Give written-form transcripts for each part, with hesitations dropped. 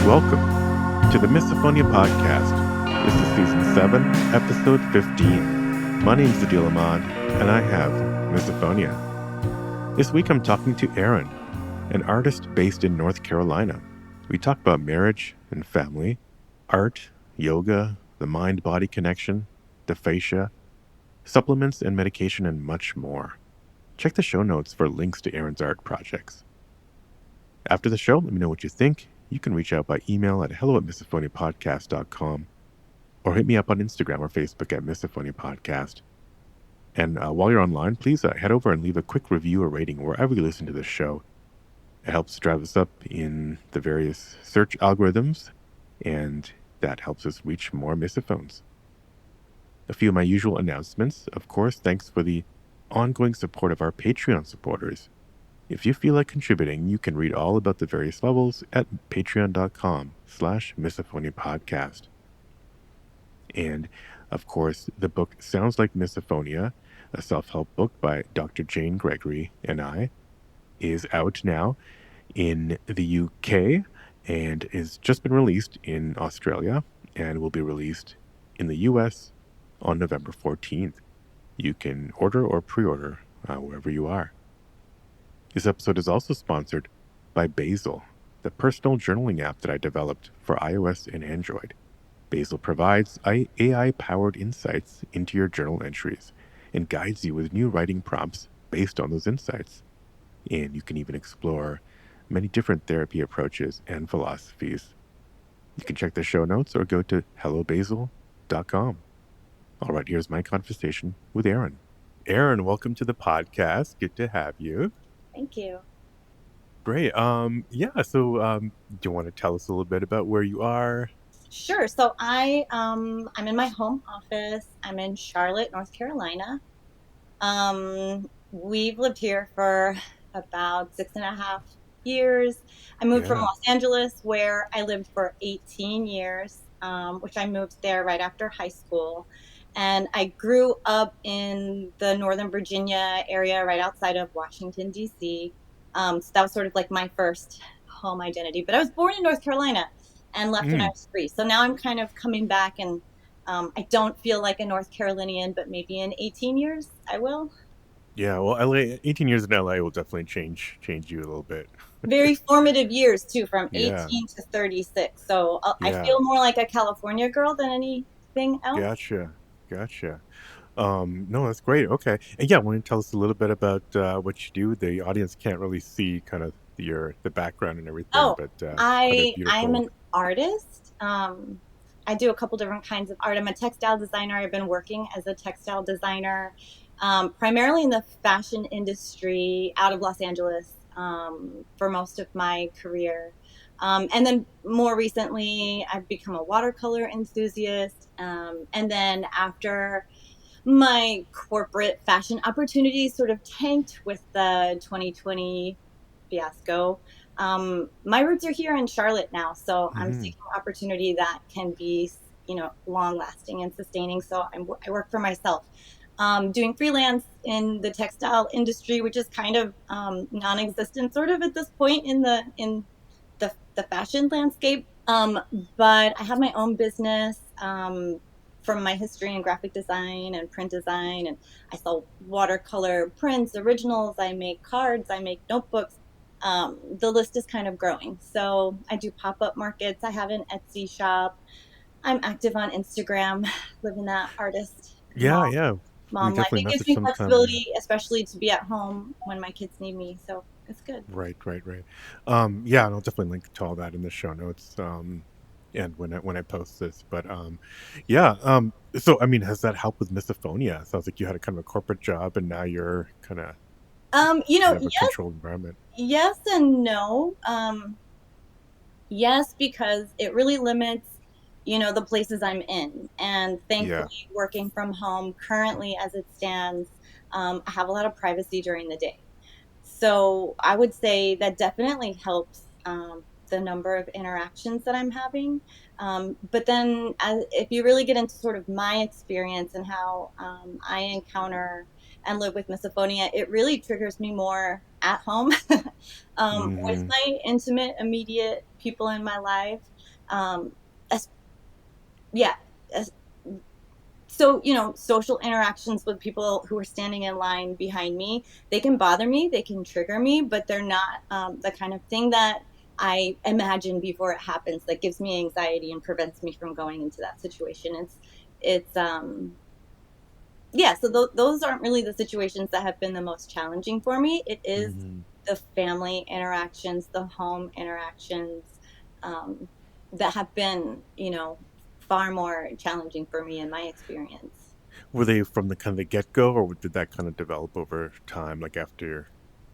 Welcome to the Misophonia podcast. This is season 7, episode 15. My name's Adil Ahmad, and I have Misophonia. This week I'm talking to Aaryn, an artist based in North Carolina. We talk about marriage and family, art, yoga, the mind-body connection, the fascia, supplements and medication, and much more. Check the show notes for links to Aaryn's art projects. After the show, let me know what you think. You can reach out by email at hello@misophoniapodcast.com or hit me up on Instagram or Facebook at Misophonia Podcast. And while you're online, please head over and leave a quick review or rating wherever you listen to this show. It helps drive us up in the various search algorithms, and that helps us reach more misophones. A few of my usual announcements. Of course, thanks for the ongoing support of our Patreon supporters. If you feel like contributing, you can read all about the various levels at patreon.com/misophoniapodcast. And, of course, the book Sounds Like Misophonia, a self-help book by Dr. Jane Gregory and I, is out now in the UK and has just been released in Australia and will be released in the US on November 14th. You can order or pre-order wherever you are. This episode is also sponsored by Basil, the personal journaling app that I developed for iOS and Android. Basil provides AI-powered insights into your journal entries and guides you with new writing prompts based on those insights. And you can even explore many different therapy approaches and philosophies. You can check the show notes or go to hellobasil.com. All right, here's my conversation with Aaryn. Aaryn, welcome to the podcast. Good to have you. Thank you. Great. Do you want to tell us a little bit about where you are? Sure. So I'm in my home office. I'm in Charlotte, North Carolina. We've lived here for about 6.5 years. I moved from Los Angeles, where I lived for 18 years, which I moved there right after high school. And I grew up in the Northern Virginia area, right outside of Washington, D.C. So that was sort of like my first home identity. But I was born in North Carolina and left when I was 3. So now I'm kind of coming back, and I don't feel like a North Carolinian, but maybe in 18 years I will. Yeah, well, 18 years in LA will definitely change you a little bit. Very formative years too, from Yeah. 18 to 36. So I Yeah. feel more like a California girl than anything else. Gotcha. No, that's great. Okay. And yeah, want to tell us a little bit about what you do? The audience can't really see kind of the background and everything, Oh, but it's quite a I'm beautiful. an artist. I do a couple different kinds of art. I'm a textile designer. I've been working as a textile designer, primarily in the fashion industry out of Los Angeles, for most of my career. And then more recently, I've become a watercolor enthusiast. And then after my corporate fashion opportunities sort of tanked with the 2020 fiasco, my roots are here in Charlotte now, so I'm seeking opportunity that can be, long lasting and sustaining. So I work for myself, doing freelance in the textile industry, which is kind of non-existent sort of at this point in the fashion landscape. But I have my own business, from my history in graphic design and print design, and I sell watercolor prints, originals. I make cards, I make notebooks. The list is kind of growing. So I do pop-up markets. I have an Etsy shop. I'm active on Instagram, living that artist Yeah. We mom life. definitely It gives message me sometime. flexibility, especially to be at home when my kids need me. So it's good. Right. Yeah, and I'll definitely link to all that in the show notes. And when I post this, but yeah. So I mean, has that helped with misophonia? Sounds like you had a kind of a corporate job, and now you're kind of a Yes, controlled environment. yes and no. Yes, because it really limits, the places I'm in. And Yeah. thankfully, working from home currently as it stands, I have a lot of privacy during the day. So I would say that definitely helps, the number of interactions that I'm having. But then, if you really get into sort of my experience and how I encounter and live with misophonia, it really triggers me more at home. With Mm-hmm. my intimate, immediate people in my life. Um, as, yeah. As, so, social interactions with people who are standing in line behind me, they can bother me, they can trigger me, but they're not the kind of thing that I imagine before it happens that gives me anxiety and prevents me from going into that situation. It's yeah, so those aren't really the situations that have been the most challenging for me. It is Mm-hmm. the family interactions, the home interactions, um, that have been, far more challenging for me in my experience. Were they from the kind of the get-go, or did that kind of develop over time, like after,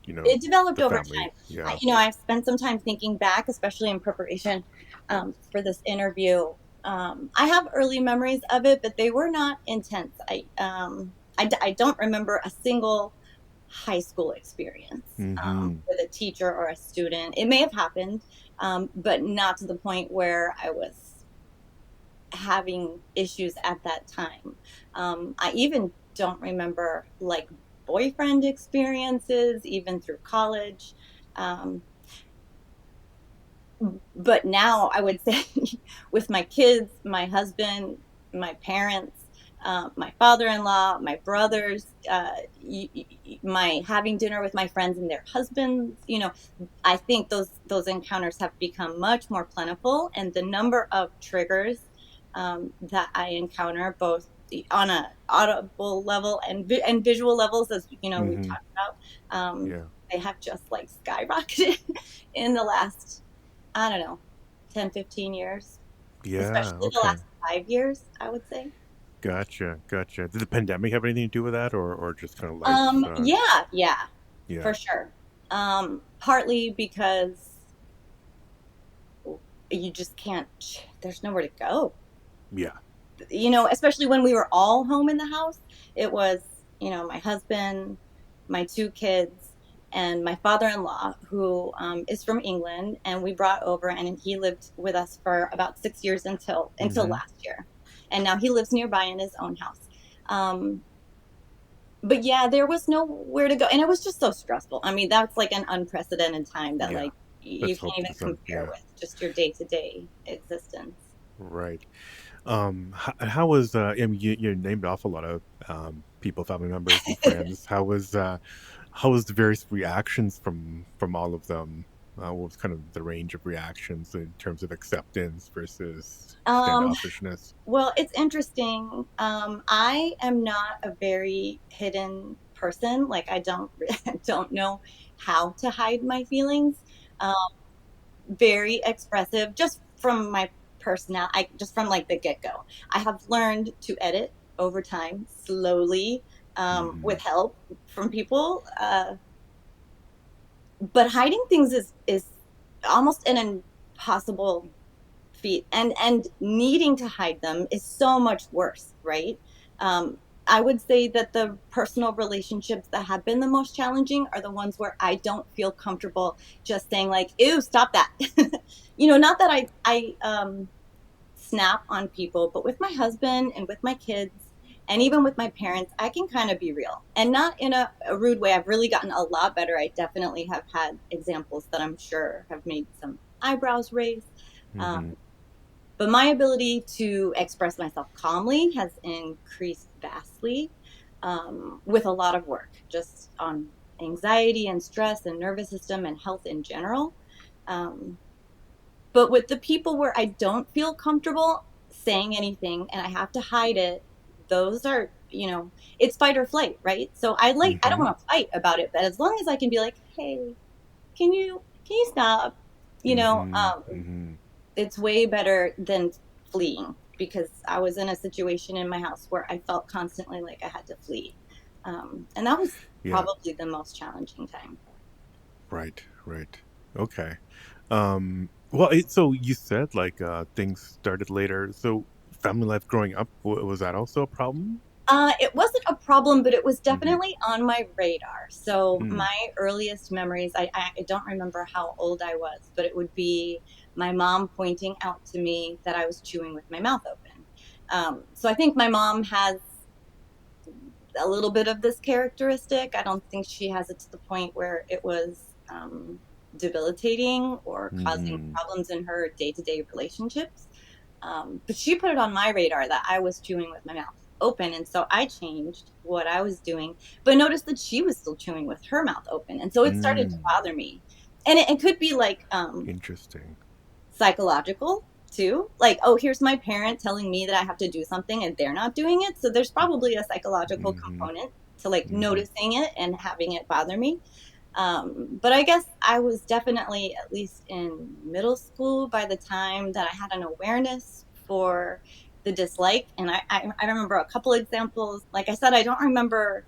It developed the over family? time. Yeah. I've spent some time thinking back, especially in preparation for this interview. I have early memories of it, but they were not intense. I don't remember a single high school experience Mm-hmm. with a teacher or a student. It may have happened, but not to the point where I was having issues at that time. I even don't remember like boyfriend experiences, even through college. Um, but now I would say with my kids, my husband, my parents, my father-in-law, my brothers, my having dinner with my friends and their husbands, I think those encounters have become much more plentiful, and the number of triggers that I encounter, both on a audible level and visual levels, as we Mm-hmm. talked about, Yeah. they have just like skyrocketed in the last, I don't know, 10, 15 years, Yeah. especially the Okay. last 5 years, I would say. Gotcha. Gotcha. Did the pandemic have anything to do with that, or just kind of life? Yeah, yeah, Yeah. for sure. Partly because you just can't, there's nowhere to go. Yeah. Especially when we were all home in the house. It was, my husband, my two kids, and my father-in-law, who is from England, and we brought over, and he lived with us for about 6 years until Mm-hmm. last year, and now he lives nearby in his own house. But yeah, there was nowhere to go, and it was just so stressful. I mean, that's like an unprecedented time that Yeah. like you Let's can't hope even for some. compare Yeah. with just your day-to-day existence. Right. How was I mean, you named off a lot of people, family members, and friends. How was the various reactions from all of them? What was kind of the range of reactions in terms of acceptance versus um standoffishness? Well, it's interesting. I am not a very hidden person. Like, I don't don't know how to hide my feelings. Um, Very expressive, just from my personality. Just from like the get go. I have learned to edit over time, slowly, Hmm. with help from people. But hiding things is almost an impossible feet, and needing to hide them is so much worse, right? I would say that the personal relationships that have been the most challenging are the ones where I don't feel comfortable just saying like, ew, stop that. Not that I snap on people, but with my husband and with my kids and even with my parents, I can kind of be real, and not in a rude way. I've really gotten a lot better. I definitely have had examples that I'm sure have made some eyebrows raise. Um, Hmm. but my ability to express myself calmly has increased vastly, with a lot of work just on anxiety and stress and nervous system and health in general. Um, but with the people where I don't feel comfortable saying anything and I have to hide it, those are, it's fight or flight, right? So I don't Hmm. want to fight about it, but as long as I can be like, hey, can you stop? You know, Hmm. Hmm. it's way better than fleeing, because I was in a situation in my house where I felt constantly like I had to flee. And that was Yeah. probably the most challenging time. Right. Right. Okay. Well, so you said like things started later. So family life growing up, was that also a problem? It wasn't a problem, but it was Hmm. definitely on my radar. So Mm. my earliest memories, I don't remember how old I was, but it would be my mom pointing out to me that I was chewing with my mouth open. So I think my mom has a little bit of this characteristic. I don't think she has it to the point where it was debilitating or causing Mm-hmm. problems in her day-to-day relationships. But she put it on my radar that I was chewing with my mouth open. And so I changed what I was doing, but noticed that she was still chewing with her mouth open. And so it started to Mm. bother me. And it could be like Interesting. psychological too. Like, oh, here's my parent telling me that I have to do something and they're not doing it. So there's probably a psychological Mm-hmm. component to like Mm-hmm. noticing it and having it bother me. But I guess I was definitely at least in middle school by the time that I had an awareness for the dislike. And I remember a couple examples. Like I said, I don't remember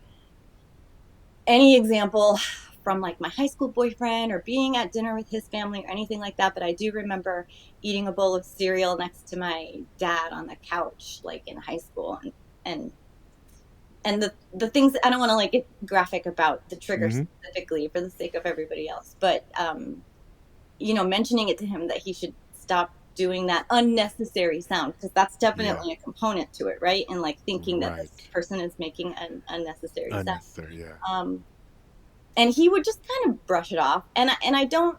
any example from like my high school boyfriend or being at dinner with his family or anything like that. But I do remember eating a bowl of cereal next to my dad on the couch, like in high school. And and the things I don't want to like get graphic about the trigger Mm-hmm. specifically for the sake of everybody else, but mentioning it to him that he should stop doing that unnecessary sound because that's Yeah. definitely a component to it, right? And like thinking that this Right. person is making an unnecessary sound. Unnecessary. Yeah. Um, and he would just kind of brush it off, and I don't.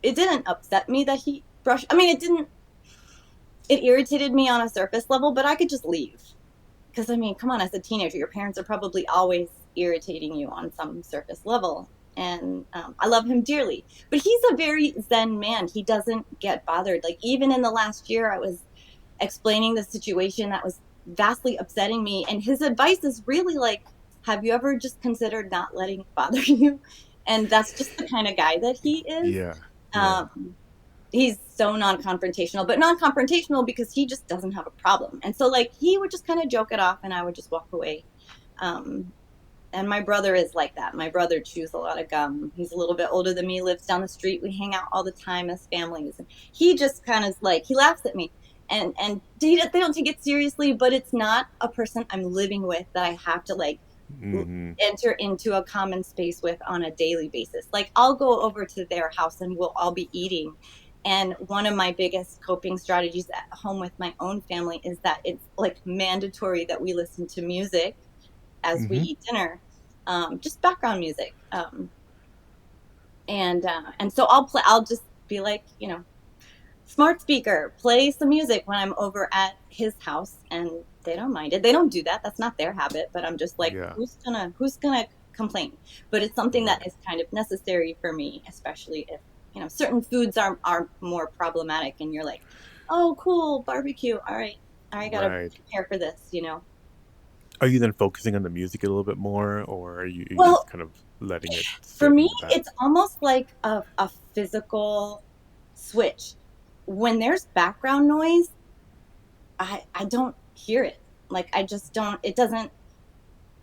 It didn't upset me that he brushed. I mean, it didn't. It irritated me on a surface level, but I could just leave. Because I mean, come on, as a teenager, your parents are probably always irritating you on some surface level. And I love him dearly, but he's a very zen man. He doesn't get bothered. Like even in the last year, I was explaining the situation that was vastly upsetting me, and his advice is really like, "Have you ever just considered not letting it bother you?" And that's just the kind of guy that he is. Yeah. Yeah. Um, he's so non-confrontational, but non-confrontational because he just doesn't have a problem. And so like he would just kind of joke it off and I would just walk away. Um, and my brother is like that. My brother chews a lot of gum. He's a little bit older than me, lives down the street. We hang out all the time as families. And he just kind of like, he laughs at me. And they don't take it seriously, but it's not a person I'm living with that I have to like Mm-hmm. enter into a common space with on a daily basis. Like I'll go over to their house and we'll all be eating. And one of my biggest coping strategies at home with my own family is that it's like mandatory that we listen to music as we Mm-hmm. eat dinner, just background music. And so I'll play. I'll just be like, smart speaker, play some music when I'm over at his house, and they don't mind it. They don't do that. That's not their habit. But I'm just like, Yeah. who's gonna complain? But it's something that Right. is kind of necessary for me, especially if certain foods are more problematic, and you're like, oh, cool, barbecue. All right, I gotta Right. prepare for this. Are you then focusing on the music a little bit more, or are you Well, just kind of letting it for sit me, in the back? it's almost like a physical switch. When there's background noise, I don't hear it. Like I just don't it doesn't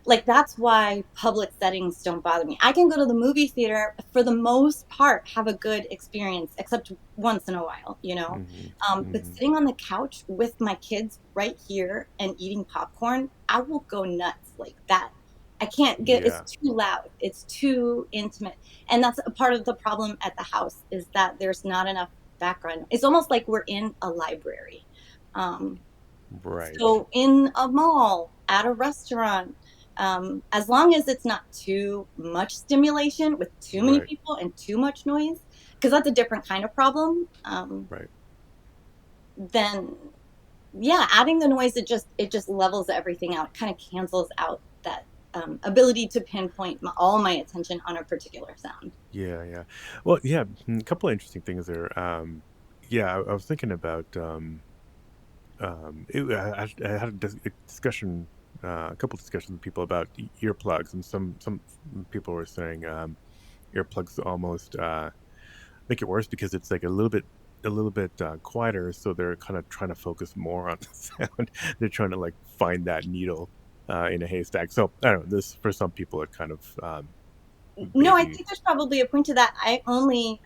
like that's why public settings don't bother me. I can go to the movie theater for the most part, have a good experience, except once in a while. Mm-hmm. But Mm-hmm. sitting on the couch with my kids right here and eating popcorn, I will go nuts like that. I can't get it's Yeah. too loud. It's too intimate. And that's a part of the problem at the house is that there's not enough background. It's almost like we're in a library. Um, Right. so in a mall, at a restaurant, as long as it's not too much stimulation with too many Right. people and too much noise, because that's a different kind of problem, Right. then yeah, adding the noise it just levels everything out. It kind of cancels out that ability to pinpoint all my attention on a particular sound. Yeah. Yeah. Well, yeah. A couple of interesting things there. Yeah, I was thinking about I had a discussion, a couple discussions with people about earplugs, and some people were saying earplugs almost make it worse because it's like a little bit quieter, so they're kind of trying to focus more on the sound. They're trying to like find that needle in a haystack. So I don't know. This for some people it kind of No, I maybe. think there's probably a point to that. I only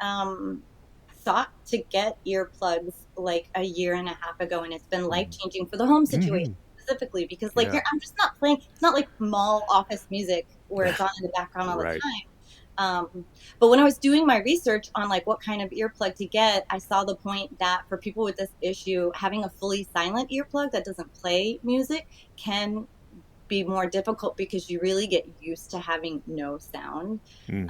thought to get earplugs like a year and a half ago, and it's been life changing for the home situation Mm-hmm. specifically because like Yeah. I'm just not playing. It's not like mall office music where it's on in the background all the Right. time. But when I was doing my research on like what kind of earplug to get, I saw the point that for people with this issue, having a fully silent earplug that doesn't play music can be more difficult because you really get used to having no sound.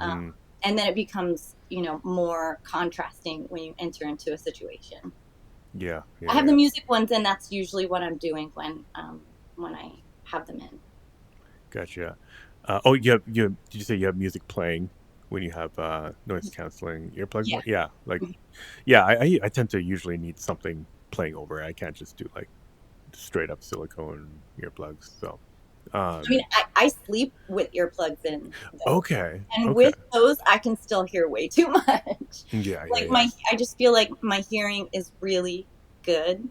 Um, Mm-hmm. and then it becomes, more contrasting when you enter into a situation. Yeah, I yeah, have the yeah. music ones, and that's usually what I'm doing when I have them in. Gotcha. Oh, did you say you have music playing when you have noise canceling earplugs Yeah. on? Yeah, like Mhm. yeah, I tend to usually need something playing over. I can't just do like straight up silicone earplugs. So, I mean, um, I sleep with earplugs in, though, okay, and okay, with those, I can still hear way too much. yeah, yeah, Like, yeah. I just feel like my hearing is really good,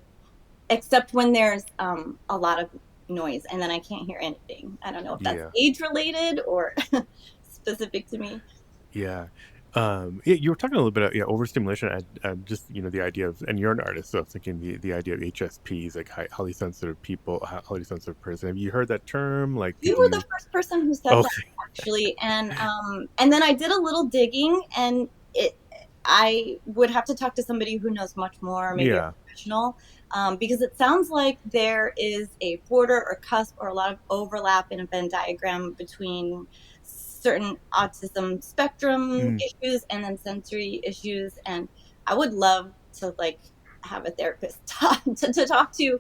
except when there's, a lot of noise, and then I can't hear anything. I don't know if that's Yeah. age related or specific to me. Yeah. Yeah, you were talking a little bit about yeah, overstimulation and just the idea of and you're an artist, so I was thinking the idea of HSPs, like highly sensitive people, highly sensitive person. Have you heard that term? Like, You did were the you? first person who said that, Okay. actually, and then I did a little digging, and it I would have to talk to somebody who knows much more, maybe a Yeah. professional, because it sounds like there is a border or cusp or a lot of overlap in a Venn diagram between certain autism spectrum Mm, issues and then sensory issues, and I would love to, like, have a therapist to talk to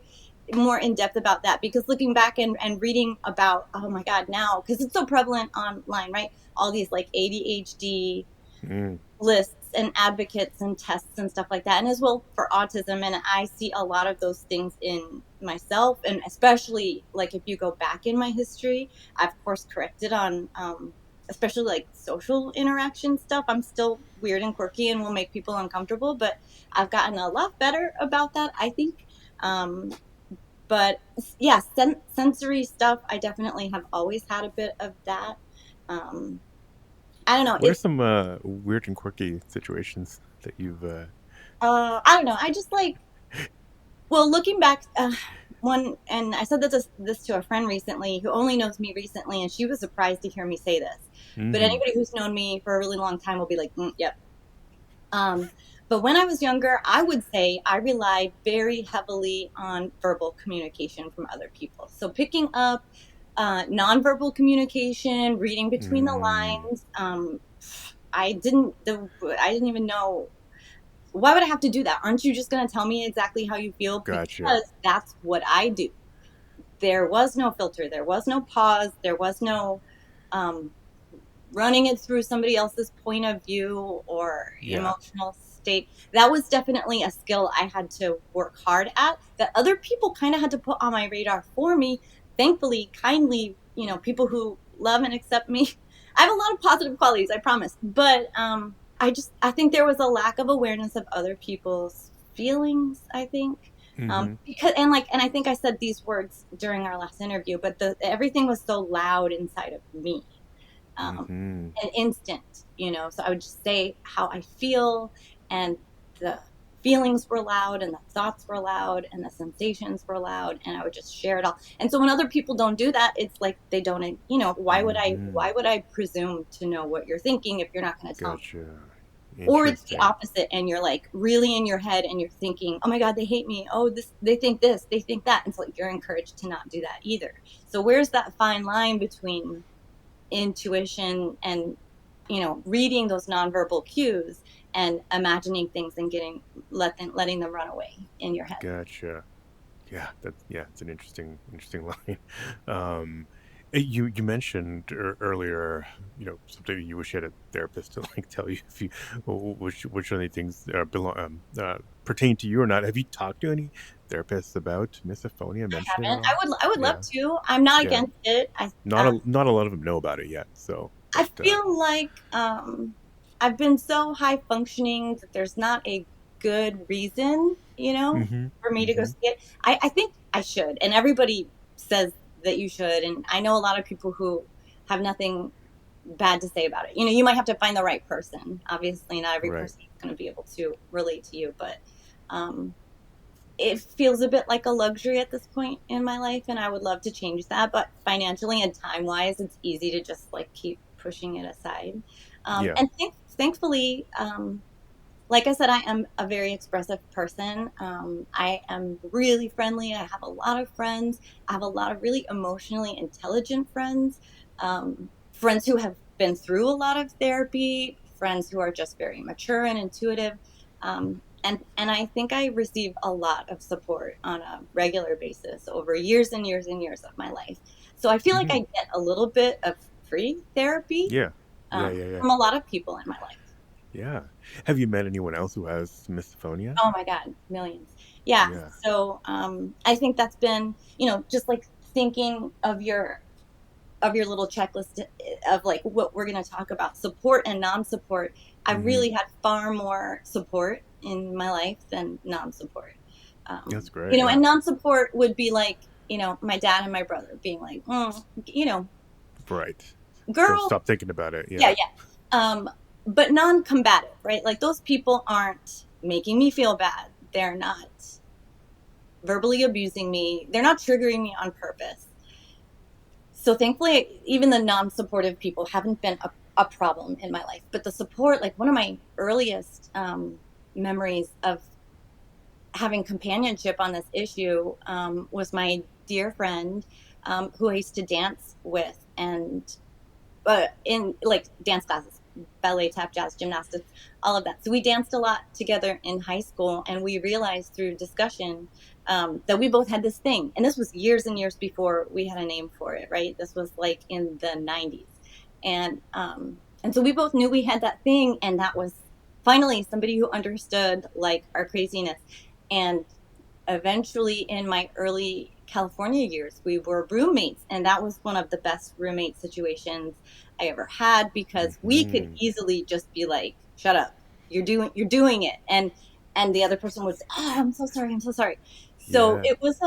more in depth about that, because looking back and reading about, oh my god, now, because it's so prevalent online, right, all these like ADHD mm, lists and advocates and tests and stuff like that, and as well for autism, and I see a lot of those things in myself, and especially like if you go back in my history, I've of course corrected on especially like social interaction stuff. I'm still weird and quirky and will make people uncomfortable, but I've gotten a lot better about that, I think. Um but yeah, sensory stuff, I definitely have always had a bit of that. um I don't know, what are some weird and quirky situations that you've I don't know, I just like, well, looking back, one, and I said this to a friend recently who only knows me recently, and she was surprised to hear me say this, but mm-hmm, anybody who's known me for a really long time will be like, yep. um but when I was younger, I would say I relied very heavily on verbal communication from other people, so picking up nonverbal communication, reading between the mm, lines. I didn't even know, why would I have to do that? Aren't you just going to tell me exactly how you feel? gotcha. Because that's what I do. There was no filter. There was no pause. There was no um, running it through somebody else's point of view or Yeah. emotional state. That was definitely a skill I had to work hard at, that other people kind of had to put on my radar for me. Thankfully, kindly, people who love and accept me. I have a lot of positive qualities, I promise. But I think there was a lack of awareness of other people's feelings, I think. Mm-hmm, Because and I think I said these words during our last interview, but the everything was so loud inside of me, um, mm-hmm. an instant, so I would just say how I feel, and the feelings were loud, and the thoughts were loud, and the sensations were loud, and I would just share it all. And so when other people don't do that, it's like they don't, Mm-hmm. why would I presume to know what you're thinking if you're not going to tell me? Gotcha. Or it's the Interesting. opposite, and you're like really in your head, and you're thinking, oh my god, they hate me, oh, this, they think that, and so like you're encouraged to not do that either. So where's that fine line between intuition and, reading those nonverbal cues and imagining things and letting them run away in your head? Gotcha. Yeah, it's an interesting line. Um, you mentioned earlier, something you wish you had a therapist to like tell you if you which of the things pertain to you or not. Have you talked to any therapists about misophonia? Mentioned it at Haven't. all? I would love Yeah, to. I'm not yeah. against it. Not a lot of them know about it yet. So, I but feel like, I've been so high functioning that there's not a good reason, mm-hmm, for me to go mm-hmm. see it. I think I should, and everybody says that you should, and I know a lot of people who have nothing bad to say about it. You might have to find the right person. Obviously, not every Right. person is going to be able to relate to you, but um, it feels a bit like a luxury at this point in my life, and I would love to change that, but financially and time wise, it's easy to just like keep pushing it aside. Yeah. And thankfully, like I said, I am a very expressive person. I am really friendly. I have a lot of friends. I have a lot of really emotionally intelligent friends, friends who have been through a lot of therapy, friends who are just very mature and intuitive. And I think I receive a lot of support on a regular basis over years and years and years of my life. So I feel like I Hmm. get a little bit of free therapy Yeah. Yeah. Yeah. Yeah. from a lot of people in my life. Yeah. Have you met anyone else who has misophonia? Oh my God, millions. Yeah. Yeah. So I think that's been, just like thinking of your little checklist of like what we're going to talk about, support and non-support. I Hmm. really had far more support in my life than non-support. That's great. Yeah. And non-support would be like, my dad and my brother being like, you know, Right. Don't girl, stop thinking about it. yeah, Yeah. yeah. But non-combative, right? Like those people aren't making me feel bad. They're not verbally abusing me. They're not triggering me on purpose. So thankfully, even the non-supportive people haven't been a problem in my life. But the support, like one of my earliest memories of having companionship on this issue was my dear friend who I used to dance with, and in like dance classes, ballet, tap, jazz, gymnastics, all of that. So we danced a lot together in high school, and we realized through discussion that we both had this thing. And this was years and years before we had a name for it, right? This was like in the 90s. And so we both knew we had that thing, and that was finally somebody who understood like our craziness. And eventually in my early California years, we were roommates, and that was one of the best roommate situations I ever had because we could Hmm. easily just be like, "Shut up, you're doing it," and the other person would say, "Oh, I'm so sorry, I'm so sorry." So Yeah. it was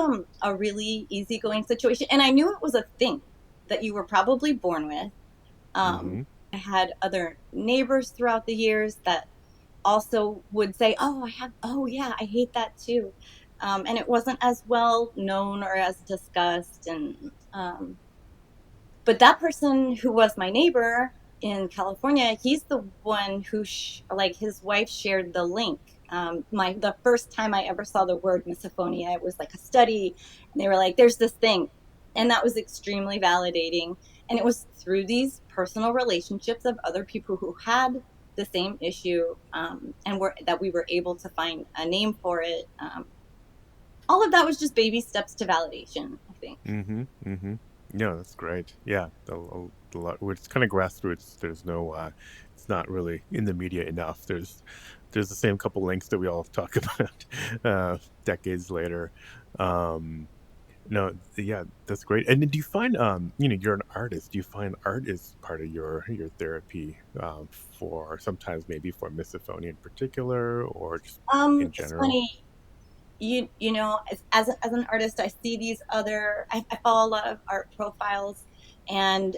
a really easygoing situation, and I knew it was a thing that you were probably born with. Hmm. I had other neighbors throughout the years that also would say, "Oh, oh yeah, I hate that too." And it wasn't as well known or as discussed. But that person who was my neighbor in California, he's the one who, like, his wife shared the link. The first time I ever saw the word misophonia, it was like a study, and they were like, "There's this thing," and that was extremely validating. And it was through these personal relationships of other people who had the same issue, and that we were able to find a name for it. All of that was just baby steps to validation, I think. Hmm. Hmm. Yeah, that's great. Yeah, a lot. It's kind of grassroots. There's no. It's not really in the media enough. There's the same couple links that we all talk about decades later. Um, no, yeah, that's great. And do you find, you're an artist. Do you find art is part of your therapy for sometimes maybe for misophonia in particular, or just in It's general? funny. As an artist, I see these I follow a lot of art profiles, and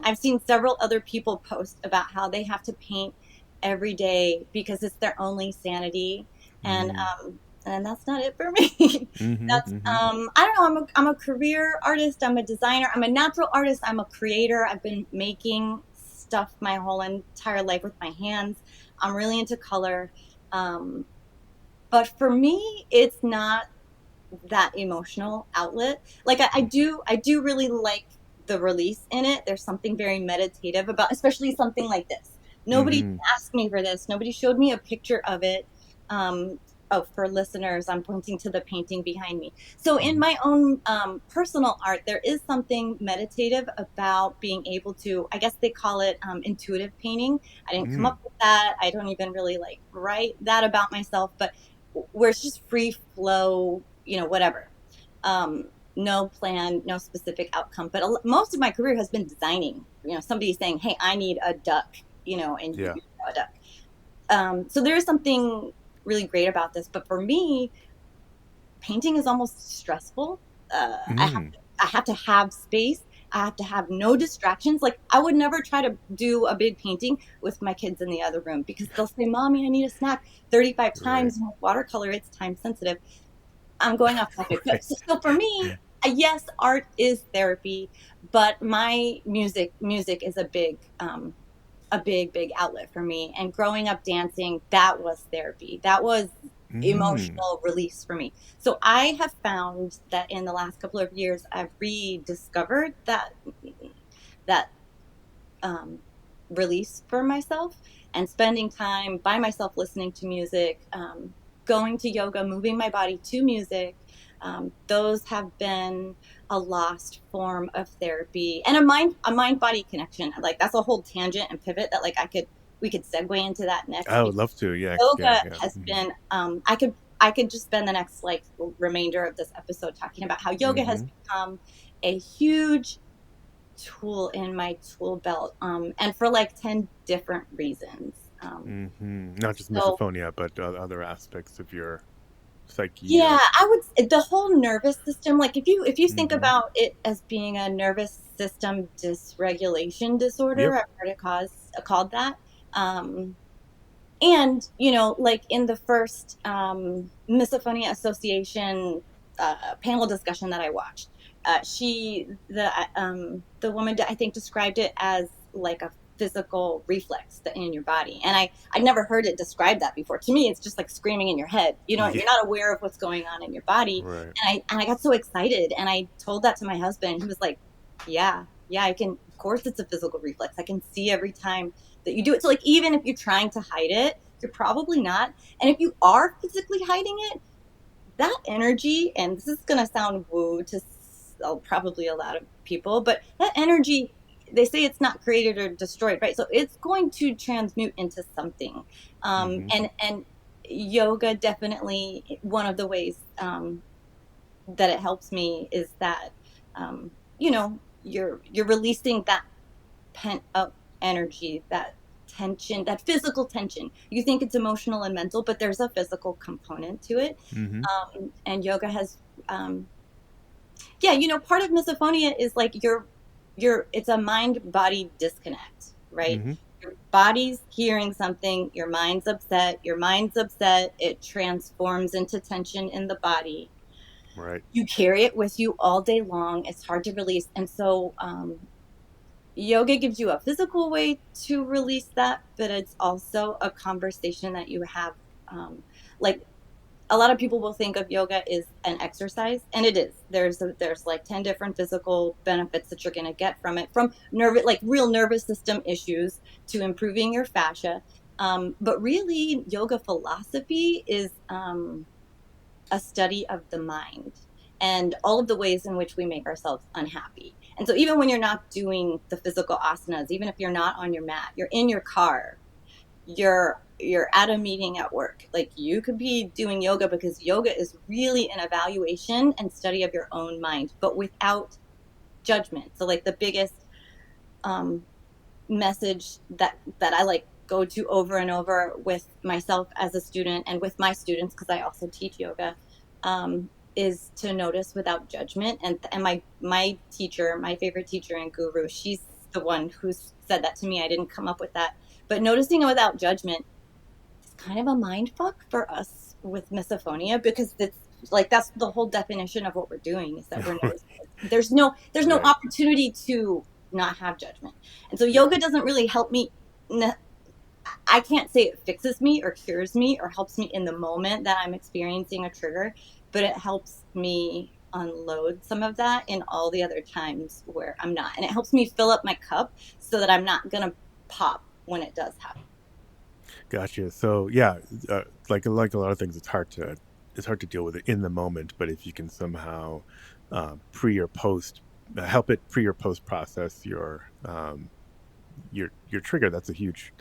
I've seen several other people post about how they have to paint every day because it's their only sanity, and Mm, that's not it for me. mm-hmm, That's mm-hmm, I don't know. I'm a career artist. I'm a designer. I'm a natural artist. I'm a creator. I've been making stuff my whole entire life with my hands. I'm really into color. Um, but for me, it's not that emotional outlet. Like I do really like the release in it. There's something very meditative about, especially something like this. Nobody mm-hmm, asked me for this. Nobody showed me a picture of it. Oh, for listeners, I'm pointing to the painting behind me. So in mm-hmm, my own personal art, there is something meditative about being able to, I guess they call it intuitive painting. I didn't come mm, up with that. I don't even really like write that about myself, but where it's just free flow, whatever. No plan, no specific outcome. But most of my career has been designing. Somebody saying, "Hey, I need a duck," and you yeah, draw a duck. So there is something really great about this. But for me, painting is almost stressful. mm, I have to have space. I have to have no distractions. Like I would never try to do a big painting with my kids in the other room because they'll say, "Mommy, I need a snack." 35 right, times. Watercolor, it's time sensitive. I'm going off topic. But right, so for me, yes, art is therapy, but my music is a big outlet for me. And growing up dancing, that was therapy. That was mm, emotional release for me. So I have found that in the last couple of years, I've rediscovered that release for myself, and spending time by myself listening to music, going to yoga, moving my body to music. Those have been a lost form of therapy, and a mind body connection. Like that's a whole tangent and pivot that like we could segue into that next, I would because love to. Yeah, yeah, yoga yeah. has Mm-hmm. been I could just spend the next like remainder of this episode talking about how yoga has Mm-hmm. become a huge tool in my tool belt, and for like 10 different reasons. Mm-hmm. Not just So misophonia, but other aspects of your psyche yeah, or. the whole nervous system, like if you think Mm-hmm. about it as being a nervous system dysregulation disorder, Yep. I've heard it called that. Um, and like in the first Misophonia Association panel discussion that I watched, the woman I think described it as like a physical reflex that in your body, and I'd never heard it described that before. To me it's just like screaming in your head, Yeah. you're not aware of what's going on in your body. Right. And I got so excited, and I told that to my husband, and he was like, yeah, I can, of course it's a physical reflex, I can see every time that you do it. So like even if you're trying to hide it, you're probably not. And if you are physically hiding it, that energy, and this is going to sound woo to probably a lot of people, but that energy, they say it's not created or destroyed, right? So it's going to transmute into something. Mm-hmm. And yoga definitely one of the ways that it helps me is that you're releasing that pent up energy, that tension, that physical tension. You think it's emotional and mental, but there's a physical component to it. Mm-hmm. And yoga has, yeah, part of misophonia is like it's a mind body disconnect, right? Mm-hmm. Your body's hearing something, your mind's upset, it transforms into tension in the body. Right. You carry it with you all day long. It's hard to release. And so, yoga gives you a physical way to release that, but it's also a conversation that you have. Like a lot of people will think of yoga as an exercise, and it is. There's like 10 different physical benefits that you're going to get from it, from like real nervous system issues to improving your fascia. But really, yoga philosophy is a study of the mind and all of the ways in which we make ourselves unhappy. And so even when you're not doing the physical asanas, even if you're not on your mat, you're in your car, you're at a meeting at work, like you could be doing yoga, because yoga is really an evaluation and study of your own mind, but without judgment. So like the biggest um, message that I like go to over and over with myself as a student and with my students, because I also teach yoga, is to notice without judgment. And my teacher, my favorite teacher and guru, she's the one who said that to me. I didn't come up with that, but noticing it without judgment is kind of a mind fuck for us with misophonia, because it's like that's the whole definition of what we're doing, is that we're noticing. There's no Right. opportunity to not have judgment. And so Yeah. yoga doesn't really help me. I can't say it fixes me or cures me or helps me in the moment that I'm experiencing a trigger, but it helps me unload some of that in all the other times where I'm not. And it helps me fill up my cup so that I'm not going to pop when it does happen. Gotcha. So yeah, like a lot of things, it's hard to deal with it in the moment. But if you can somehow pre or post help it pre or post process your trigger, that's a huge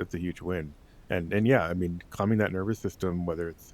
win. And yeah, I mean, calming that nervous system, whether it's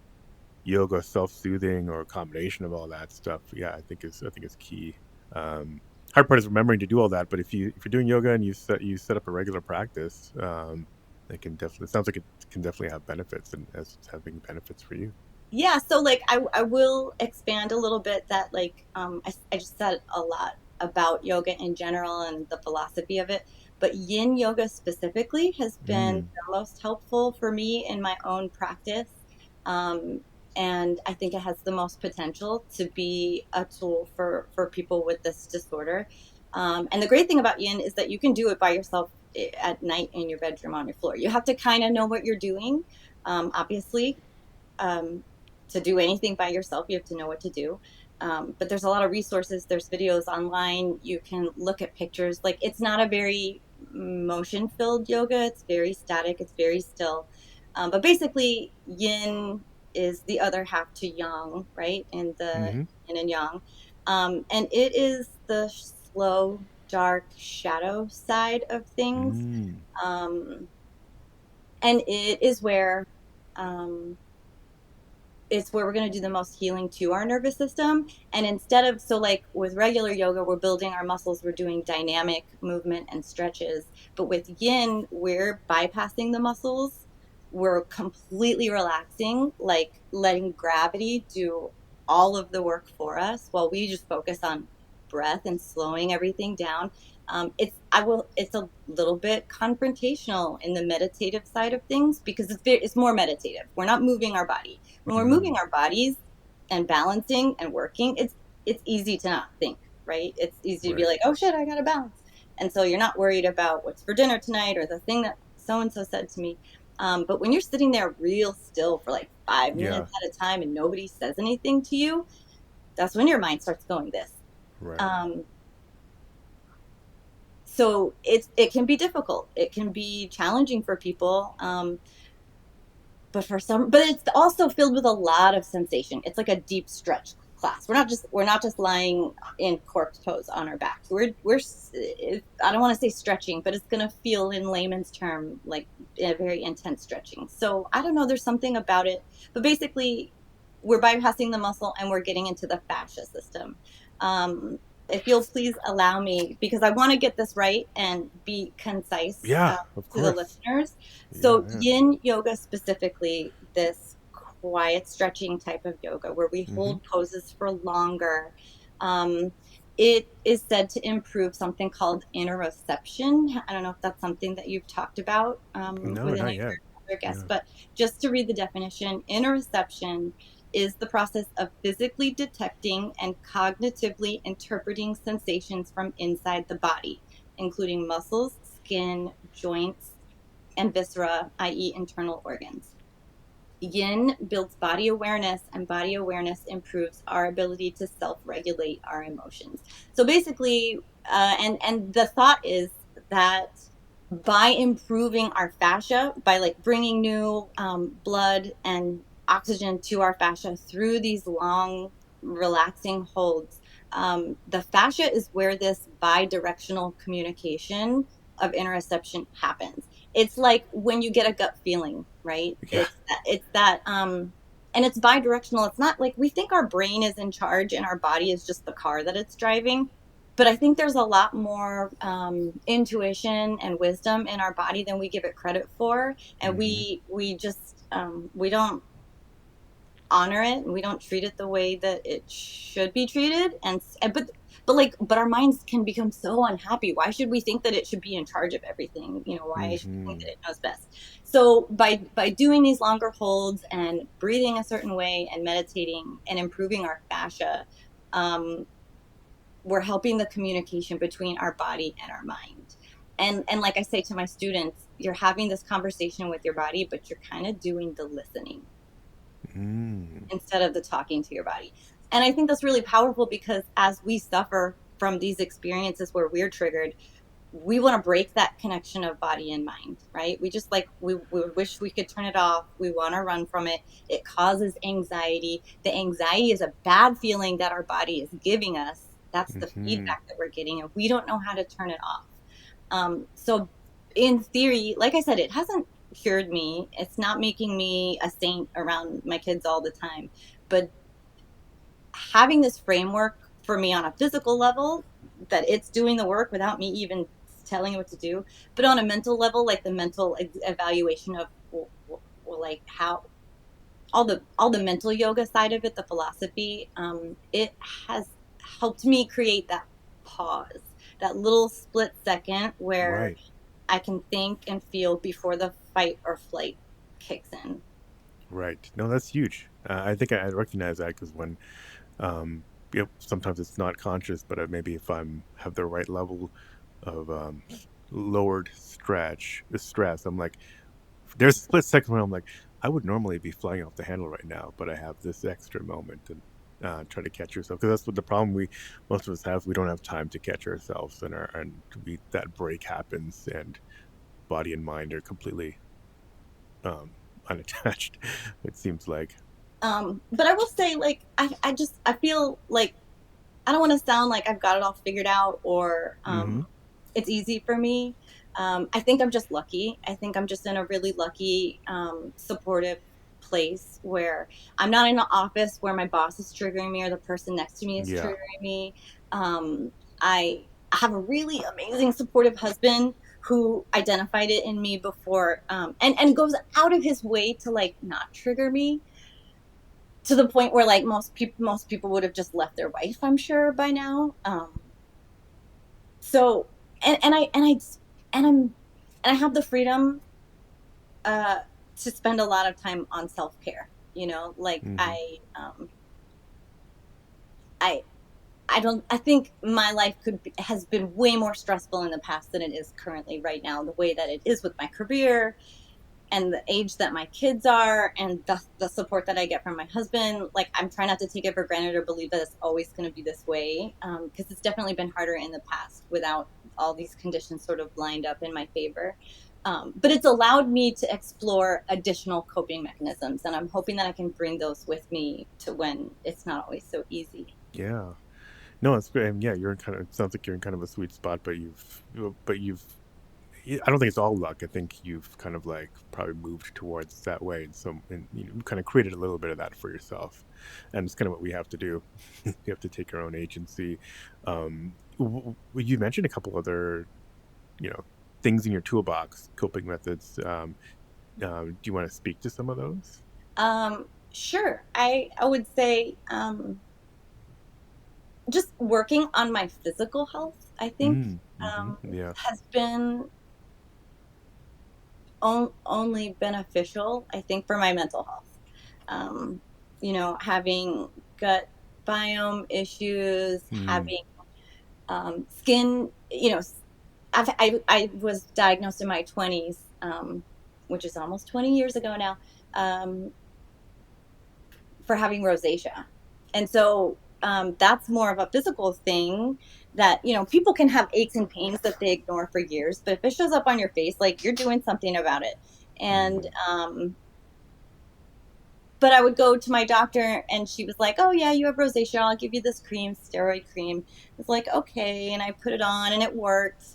yoga, self soothing, or a combination of all that stuff, yeah, I think is key. Um, Hard part is remembering to do all that. But if you're doing yoga and you set up a regular practice, it sounds like it can definitely have benefits, and as it's having benefits for you. Yeah, so like I will expand a little bit that like I just said a lot about yoga in general and the philosophy of it, but yin yoga specifically has been Mm, the most helpful for me in my own practice. um, and I think it has the most potential to be a tool for people with this disorder. And the great thing about yin is that you can do it by yourself at night in your bedroom on your floor. You have to kind of know what you're doing, obviously. um, to do anything by yourself, you have to know what to do. But there's a lot of resources. There's videos online. You can look at pictures. Like it's not a very motion filled yoga. It's very static, it's very still. But basically, yin is the other half to yang, right? In the Mm-hmm. yin and yang. And it is the slow, dark shadow side of things. Mm. Um, and it is where um, it's where we're going to do the most healing to our nervous system. And instead of, so like with regular yoga, we're building our muscles, we're doing dynamic movement and stretches. But with yin, we're bypassing the muscles, we're completely relaxing, like letting gravity do all of the work for us while we just focus on breath and slowing everything down. It's a little bit confrontational in the meditative side of things because it's more meditative. We're not moving our body. When we're moving Mm. our bodies and balancing and working, it's easy to not think, right? It's easy to be Right. like, oh shit, I gotta balance. And so you're not worried about what's for dinner tonight or the thing that so and so said to me. But when you're sitting there real still for like 5 minutes Yeah. at a time and nobody says anything to you, that's when your mind starts going this. Right. Um, so it can be difficult. It can be challenging for people. But it's also filled with a lot of sensation. It's like a deep stretch class. We're not just lying in corpse pose on our backs. I don't want to say stretching, but it's going to feel in layman's term like a very intense stretching. So I don't know, there's something about it, but basically we're bypassing the muscle and we're getting into the fascia system. um, if you'll please allow me, because I want to get this right and be concise Yeah, of to the course. listeners. Yeah, So yeah. yin yoga specifically, this quiet stretching type of yoga where we Mm-hmm. hold poses for longer. Um, it is said to improve something called interoception. I don't know if that's something that you've talked about No, with any not of yet. your other guests, Yeah. but just to read the definition, interoception is the process of physically detecting and cognitively interpreting sensations from inside the body, including muscles, skin, joints, and viscera, i.e., internal organs. Yin builds body awareness, and body awareness improves our ability to self-regulate our emotions. So basically, and the thought is that by improving our fascia, by like bringing new blood and oxygen to our fascia through these long, relaxing holds, the fascia is where this bi-directional communication of interoception happens. It's like when you get a gut feeling, right? Yeah. It's that and it's bi-directional. It's not like we think our brain is in charge and our body is just the car that it's driving. But I think there's a lot more intuition and wisdom in our body than we give it credit for, and Mm-hmm. we don't honor it and we don't treat it the way that it should be treated. But our minds can become so unhappy. Why should we think that it should be in charge of everything? Why should we think Mm-hmm. that it knows best? So by doing these longer holds and breathing a certain way and meditating and improving our fascia, um, we're helping the communication between our body and our mind. And like I say to my students, you're having this conversation with your body, but you're kind of doing the listening Mm. instead of the talking to your body. And I think that's really powerful because as we suffer from these experiences where we're triggered, we want to break that connection of body and mind, right? We just like we wish we could turn it off. We want to run from it. It causes anxiety. The anxiety is a bad feeling that our body is giving us. That's the Mm-hmm. feedback that we're getting, and we don't know how to turn it off. So in theory, like I said, it hasn't cured me. It's not making me a saint around my kids all the time, but having this framework for me on a physical level, that it's doing the work without me even telling it what to do, but on a mental level, like the mental evaluation of like how all the mental yoga side of it, the philosophy, it has helped me create that pause, that little split second where Right. I can think and feel before the fight or flight kicks in. Right. No, that's huge. I think I recognize that because when, um, sometimes it's not conscious, but maybe if I'm have the right level of lowered stress, I'm like, there's a split second where I'm like, I would normally be flying off the handle right now, but I have this extra moment, and try to catch yourself, because that's what the problem we most of us have. We don't have time to catch ourselves, and that break happens, and body and mind are completely um, unattached. It seems like. But I will say, like, I feel like I don't want to sound like I've got it all figured out or Mm-hmm. it's easy for me. I think I'm just lucky. I think I'm just in a really lucky, supportive place where I'm not in an office where my boss is triggering me or the person next to me is Yeah. triggering me. I have a really amazing, supportive husband who identified it in me before, and goes out of his way to like not trigger me to the point where like most people would have just left their wife, I'm sure by now. So and I'm and I have the freedom uh to spend a lot of time on self-care, like Mm-hmm. I I think my life has been way more stressful in the past than it is currently right now, the way that it is with my career and the age that my kids are and the support that I get from my husband. Like, I'm trying not to take it for granted or believe that it's always going to be this way, because it's definitely been harder in the past without all these conditions sort of lined up in my favor. But it's allowed me to explore additional coping mechanisms, and I'm hoping that I can bring those with me to when it's not always so easy. Yeah. No, it's great. And yeah, you're in kind of. It sounds like you're in kind of a sweet spot, but you've. I don't think it's all luck. I think you've kind of like probably moved towards that way, and kind of created a little bit of that for yourself, and it's kind of what we have to do. We have to take our own agency. You mentioned a couple other, you know, things in your toolbox, coping methods. Do you want to speak to some of those? Sure. I would say, just working on my physical health, I think, Mm, mm-hmm. Yeah. has been only beneficial, I think, for my mental health. Um, having gut biome issues, Mm, having skin, I was diagnosed in my 20s, which is almost 20 years ago now, um, for having rosacea. And so, that's more of a physical thing that, people can have aches and pains that they ignore for years, but if it shows up on your face, like, you're doing something about it. And, mm, but I would go to my doctor and she was like, "Oh yeah, you have rosacea. I'll give you this cream, steroid cream." It's like, "Okay." And I put it on and it worked.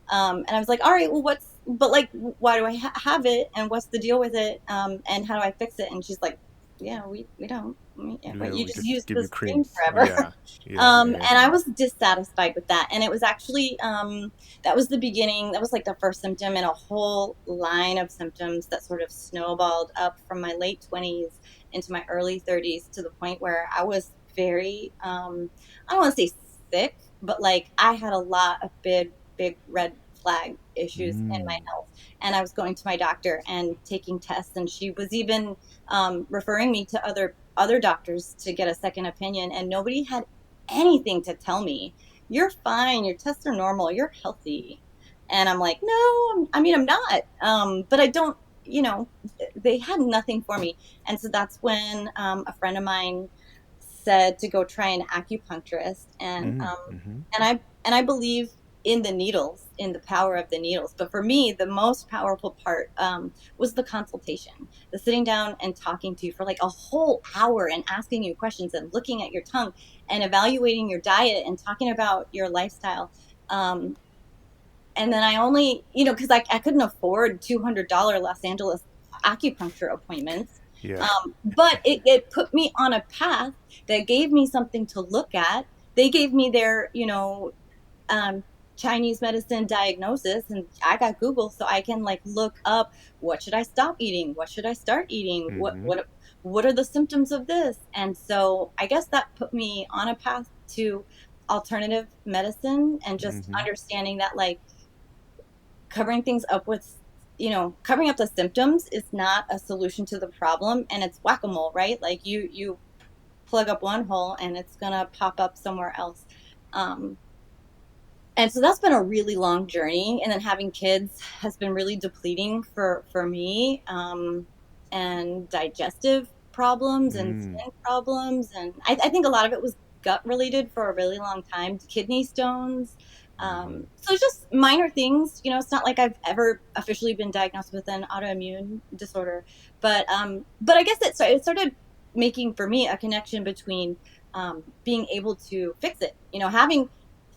And I was like, "All right, well, but like, why do I have it? And what's the deal with it? And how do I fix it?" And she's like, "Yeah, we don't. Yeah, but yeah, you we just just use give you this cream creams. forever." Yeah, yeah, yeah, yeah. And I was dissatisfied with that. And it was actually, that was the beginning. That was like the first symptom in a whole line of symptoms that sort of snowballed up from my late 20s into my early 30s to the point where I was very, I don't want to say sick, but like I had a lot of big red flag issues in my Mm, health. And I was going to my doctor and taking tests, and she was even, referring me to other doctors to get a second opinion, and nobody had anything to tell me, "You're fine, your tests are normal, you're healthy." And I'm like, "No, I mean, I'm not." But I don't, you know they had nothing for me. And so that's when, a friend of mine said to go try an acupuncturist, mm-hmm. and I believe in the needles, in the power of the needles. But for me, the most powerful part, was the consultation, the sitting down and talking to you for like a whole hour and asking you questions and looking at your tongue and evaluating your diet and talking about your lifestyle. Um, and then I only, because I couldn't afford $200 Los Angeles acupuncture appointments. Yeah. But it put me on a path that gave me something to look at. They gave me their, um, Chinese medicine diagnosis, and I got Google, so I can like look up, what should I stop eating, what should I start eating, Mm-hmm. what are the symptoms of this. And so I guess that put me on a path to alternative medicine and just Mm-hmm. understanding that, like, covering things up with covering up the symptoms is not a solution to the problem, and it's whack-a-mole, right? Like, you plug up one hole and it's gonna pop up somewhere else. um and so that's been a really long journey, and then having kids has been really depleting for me, and digestive problems and Mm. skin problems. And I think a lot of it was gut related for a really long time, kidney stones. Mm-hmm. So it's just minor things, it's not like I've ever officially been diagnosed with an autoimmune disorder, but I guess it started making for me a connection between being able to fix it, having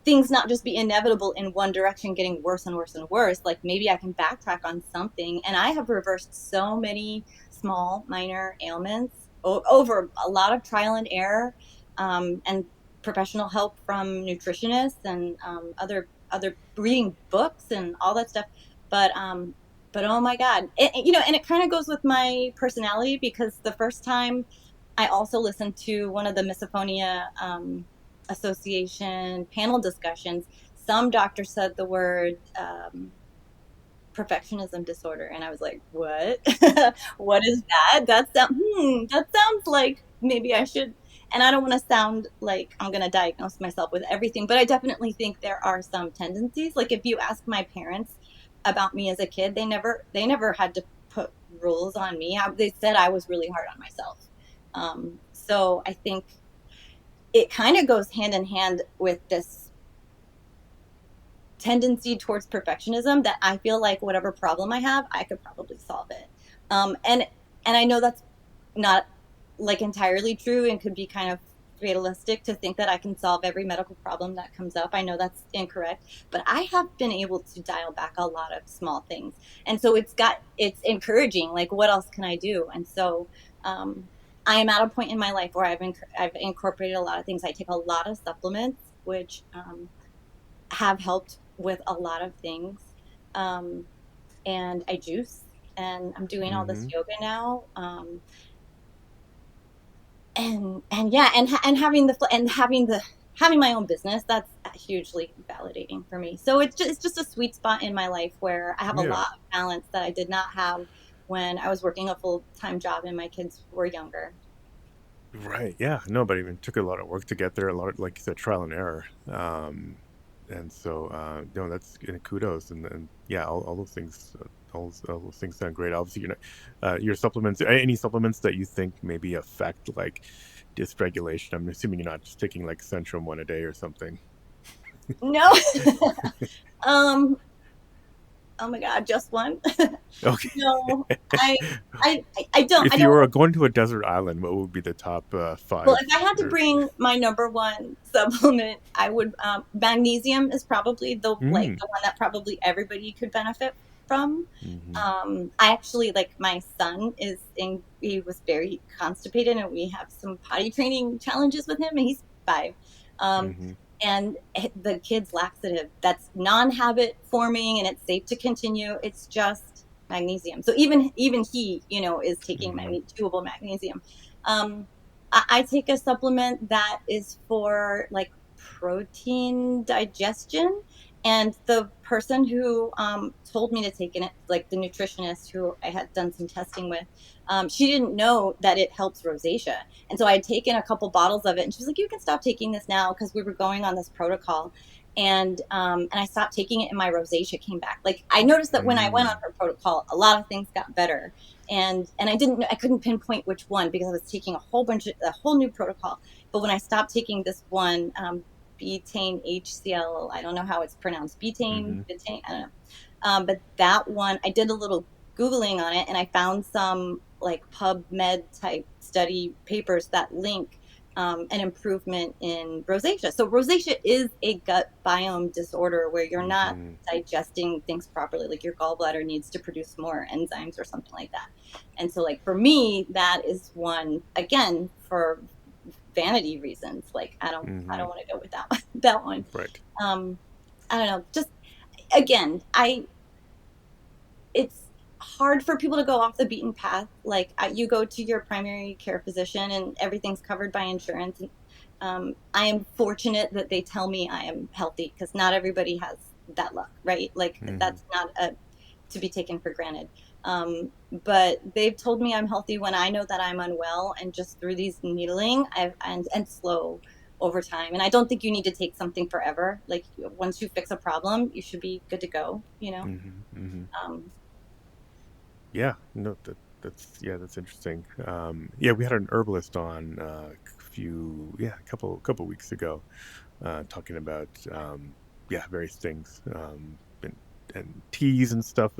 things not just be inevitable in one direction, getting worse and worse and worse. Like maybe I can backtrack on something. And I have reversed so many small, minor ailments over a lot of trial and error, and professional help from nutritionists and other reading books and all that stuff. But oh my God, and it kind of goes with my personality, because the first time I also listened to one of the Misophonia Association panel discussions. Some doctor said the word perfectionism disorder, and I was like, "What? What is that? That sounds like maybe I should." And I don't want to sound like I'm going to diagnose myself with everything, but I definitely think there are some tendencies. Like if you ask my parents about me as a kid, they never had to put rules on me. They said I was really hard on myself. So I think it kind of goes hand in hand with this tendency towards perfectionism, that I feel like whatever problem I have, I could probably solve it. And I know that's not like entirely true, and could be kind of fatalistic to think that I can solve every medical problem that comes up. I know that's incorrect, but I have been able to dial back a lot of small things. And so it's encouraging. Like, what else can I do? And so, I am at a point in my life where I've incorporated a lot of things. I take a lot of supplements, which, have helped with a lot of things. Um, and I juice, and I'm doing all this Mm-hmm. yoga now. And yeah, and having my own business, that's hugely validating for me. So it's just a sweet spot in my life where I have a Yeah. lot of balance that I did not have when I was working a full-time job and my kids were younger. Right. Yeah. No, but even took a lot of work to get there. A lot of, like you said, trial and error. And so, no, that's kudos. And yeah, all those things, all those things sound great. Obviously, your supplements, any supplements that you think maybe affect like dysregulation. I'm assuming you're not just taking like Centrum one a day or something. No. um oh my God, just one. Okay. No, I I If you don't. were going to a desert island, what would be the top Well, five? if I had to Or, bring my number one supplement, I would, magnesium is probably mm, the one that probably everybody could benefit from. mm-hmm, I actually, like, my son he was very constipated, and we have some potty training challenges with him, and he's 5. Um, mm-hmm, and the kid's laxative, that's non-habit forming, and it's safe to continue. It's just magnesium. So even he, is taking mm-hmm, chewable magnesium. Um, I take a supplement that is for like protein digestion. And the person who told me to take it, like the nutritionist who I had done some testing with, she didn't know that it helps rosacea. And so I had taken a couple bottles of it, and she was like, "You can stop taking this now," because we were going on this protocol. And I stopped taking it, and my rosacea came back. Like, I noticed that when I went on mm, her protocol, a lot of things got better, and I couldn't pinpoint which one, because I was taking a whole new protocol. But when I stopped taking this one, betaine HCl, I don't know how it's pronounced, mm-hmm, betaine, I don't know. But that one, I did a little Googling on it, and I found some like PubMed type study papers that link an improvement in rosacea. So rosacea is a gut biome disorder where you're not mm-hmm, digesting things properly. Like your gallbladder needs to produce more enzymes or something like that. And so, like, for me, that is one, again, for vanity reasons. Like, I mm-hmm. don't want to go with that that one. Right. Um, I don't know. Just again, it's hard for people to go off the beaten path. Like, you go to your primary care physician and everything's covered by insurance. And I am fortunate that they tell me I am healthy, because not everybody has that luck, right? Like, Mm-hmm, that's not to be taken for granted. But they've told me I'm healthy when I know that I'm unwell, and just through these needling, and slow over time. And I don't think you need to take something forever. Like, once you fix a problem, you should be good to go. mm-hmm, mm-hmm. Um, Yeah. No. That's interesting. Yeah, we had an herbalist on a couple weeks ago, talking about various things, and teas and stuff.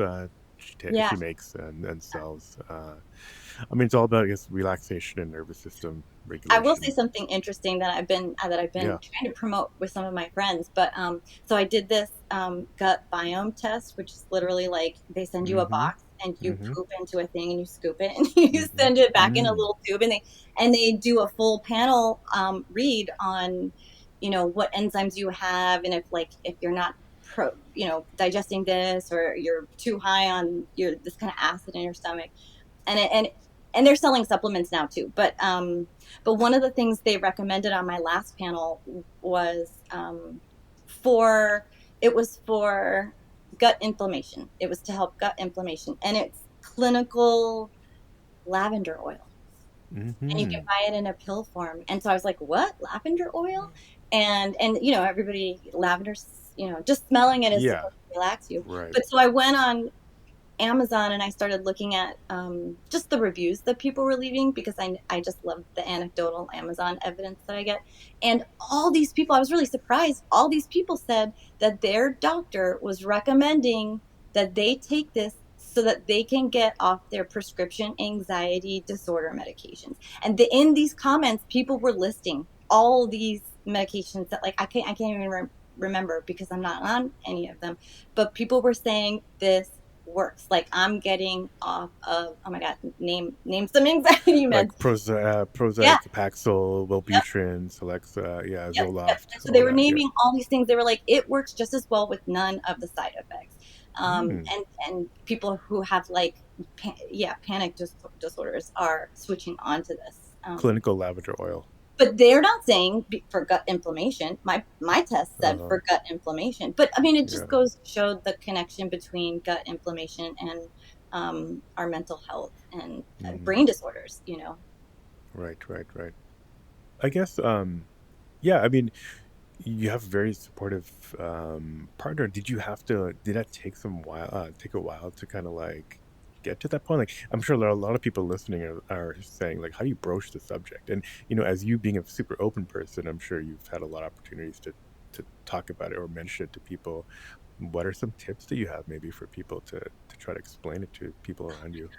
Yeah. She makes and sells. I mean, it's all about, I guess, relaxation and nervous system I will say regulation. something interesting that I've been Yeah. trying to promote with some of my friends. But so I did this gut biome test, which is literally like they send you a Mm-hmm. box and you Mm-hmm. poop into a thing and you scoop it and you Mm-hmm. send it back in a Mm. little tube, and they do a full panel read on, what enzymes you have, and if you're not digesting this, or you're too high on your this kind of acid in your stomach. And they're selling supplements now too. But one of the things they recommended on my last panel was for it was for gut inflammation. It was to help gut inflammation, and it's clinical lavender oil, and you can Mm-hmm. buy it in a pill form. And so I was like, what, lavender oil? And everybody, lavender's, just smelling it is Yeah. supposed to relax you. Right. But so I went on Amazon and I started looking at just the reviews that people were leaving, because I just love the anecdotal Amazon evidence that I get. And all these people, I was really surprised. All these people said that their doctor was recommending that they take this so that they can get off their prescription anxiety disorder medications. And in these comments, people were listing all these medications that, like, I can't even remember because I'm not on any of them. But people were saying this works. Like, I'm getting off of, oh my god, name some anxiety Like meds. Yeah, Prozac, Paxil, yep, Wellbutrin, Celexa, yeah, yep. Zoloft, And so they all were that. Yeah. naming all these things. They were like, it works just as well with none of the side effects. Mm. And people who have like panic disorders are switching onto this. Clinical lavender oil. But they're not saying for gut inflammation. My test said Uh-huh. for gut inflammation. But I mean, it just Yeah. goes to show the connection between gut inflammation and our mental health and Mm-hmm. brain disorders. Right, right, right. I guess, yeah, I mean, you have a very supportive partner. Did that take a while to kind of like get to that point? Like, I'm sure there are a lot of people listening are saying, like, how do you broach the subject? And, as you being a super open person, I'm sure you've had a lot of opportunities to talk about it or mention it to people. What are some tips that you have maybe for people to try to explain it to people around you?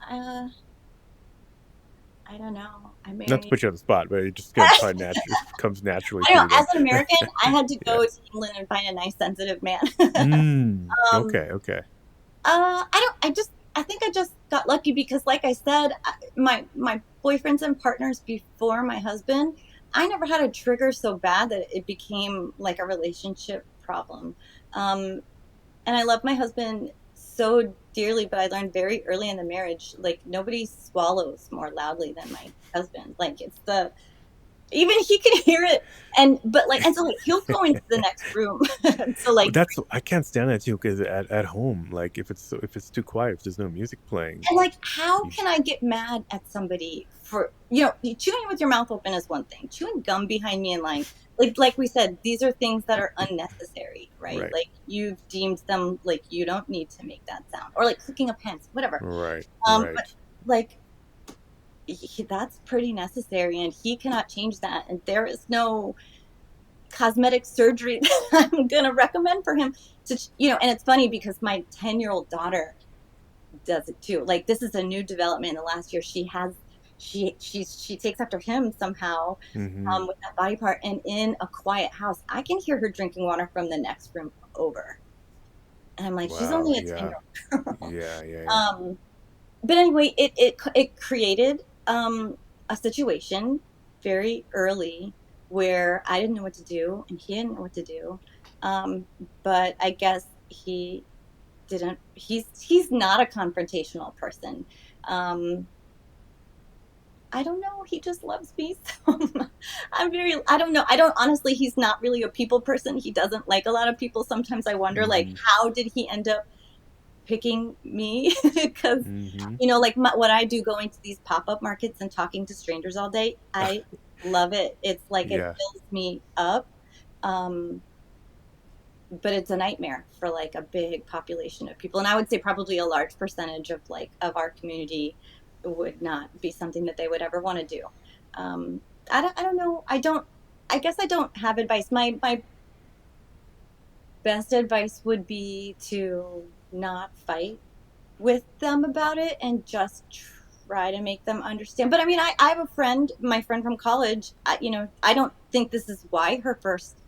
uh, I don't know. I Not to married. put you on the spot, but it just gonna probably naturally comes naturally I don't to know. you then. As an American, I had to Yeah. go to England and find a nice, sensitive man. um, Okay, okay. I don't. I think I just got lucky because, like I said, my boyfriends and partners before my husband, I never had a trigger so bad that it became like a relationship problem. Um, and I love my husband so dearly, but I learned very early in the marriage, like, nobody swallows more loudly than my husband. Like, it's the even he can hear it, and so like he'll go into the next room. So like, Well, I can't stand that too because at home, like if it's too quiet, if there's no music playing, and like, how you can I get mad at somebody for, chewing with your mouth open is one thing. Chewing gum behind me in line, like we said, these are things that are unnecessary, right? right, Like, you've deemed them, like, you don't need to make that sound, or like clicking a pencil, whatever. right, But right. like, that's pretty necessary, and he cannot change that. And there is no cosmetic surgery that I'm gonna recommend for him And it's funny because my 10-year-old daughter does it too. Like, this is a new development in the last year. She takes after him somehow, Mm-hmm. with that body part. And in a quiet house, I can hear her drinking water from the next room over. And I'm like, she's Wow. only a Yeah. 10-year-old girl. Yeah. Yeah. Yeah. um, but anyway, it created a situation very early where I didn't know what to do and he didn't know what to do. But I guess he's not a confrontational person. Um, I don't know. He just loves me so much. I don't know. I don't, honestly, he's not really a people person. He doesn't like a lot of people. Sometimes I wonder, like, Mm-hmm. how did he end up picking me? Because, Mm-hmm. like, what I do, going to these pop-up markets and talking to strangers all day, I love it. It's like, it Yeah. fills me up. Um, but it's a nightmare for like a big population of people. And I would say probably a large percentage of like of our community would not be something that they would ever want to do. Um, I don't know. I guess I don't have advice. My best advice would be to not fight with them about it and just try to make them understand. But I mean, I have a friend, my friend from college, I don't think this is why her first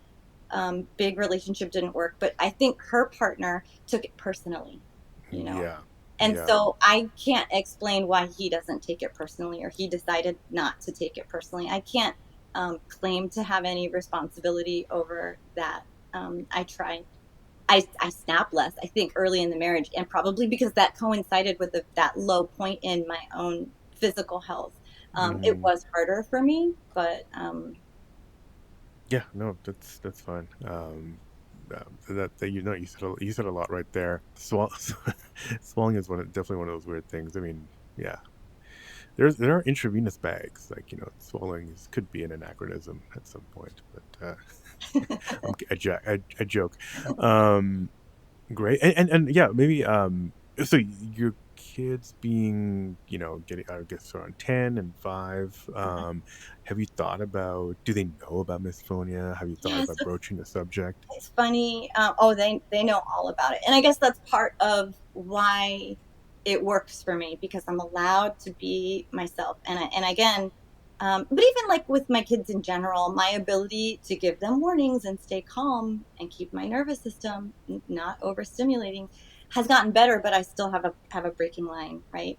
big relationship didn't work, but I think her partner took it personally, you know? Yeah. And Yeah. so I can't explain why he doesn't take it personally or he decided not to take it personally. I can't claim to have any responsibility over that. I try. I snap less, I think, early in the marriage, and probably because that coincided with that low point in my own physical health. It Hmm. was harder for me, but Yeah. No, that's fine. That you said a lot right there. Swallowing is definitely one of those weird things. I mean, yeah, there are intravenous bags, like, swallowing could be an anachronism at some point, but I joke. Um, Great, and yeah, maybe so your kids being, getting, I guess, around 10 and 5. Have you thought about? Do they know about misophonia? Have you thought yeah, about broaching the subject? it's funny. Oh, they know all about it, and I guess that's part of why it works for me because I'm allowed to be myself. And again, but even like with my kids in general, my ability to give them warnings and stay calm and keep my nervous system not overstimulating has gotten better. But I still have a breaking line, right?